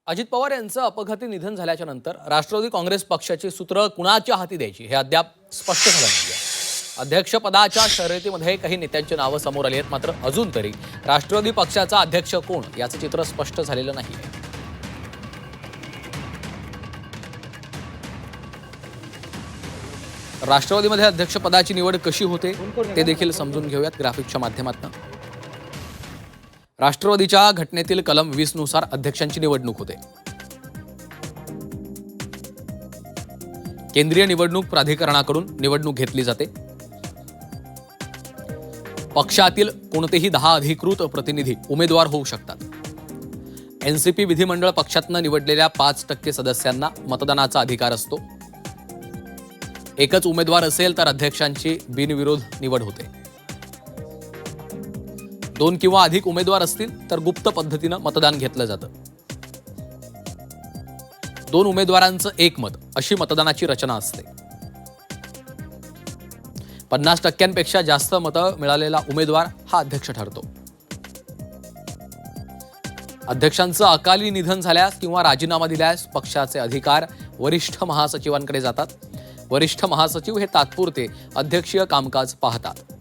अजित पवार यांचं अपघाती निधन झाल्याच्या नंतर राष्ट्रवादी काँग्रेस पक्षाची सूत्र कुणाच्या हाती द्यायची हे अद्याप स्पष्ट झालं नाहीये. अध्यक्षपदाच्या शर्यतीमध्ये काही नेत्यांची नावं समोर आली आहेत, मात्र अजून तरी राष्ट्रवादी पक्षाचा अध्यक्ष कोण याचं चित्र स्पष्ट झालेलं नाही. राष्ट्रवादीमध्ये अध्यक्षपदाची निवड कशी होते ते देखील समजून घेऊयात ग्राफिकच्या माध्यमातून. राष्ट्रवादीच्या घटनेतील कलम 20 नुसार अध्यक्षांची निवडणूक होते. केंद्रीय निवडणूक प्राधिकरणाकडून निवडणूक घेतली जाते. पक्षातील कोणतेही 10 अधिकृत प्रतिनिधी उमेदवार होऊ शकतात. एनसीपी विधिमंडळ पक्षातनं निवडलेल्या 5% सदस्यांना मतदानाचा अधिकार असतो. एकच उमेदवार असेल तर अध्यक्षांची बिनविरोध निवड होते. 2 किंवा अधिक उमेदवार असतील तर गुप्त पद्धतीनं मतदान घेतलं जातं. 2 उमेदवारांचं एक मत अशी मतदानाची रचना असते. 50%पेक्षा जास्त मतं मिळालेला उमेदवार हा अध्यक्ष ठरतो. अध्यक्षांचं अकाली निधन झाल्यास किंवा राजीनामा दिल्यास पक्षाचे अधिकार वरिष्ठ महासचिवांकडे जातात. वरिष्ठ महासचिव हे तात्पुरते अध्यक्षीय कामकाज पाहतात.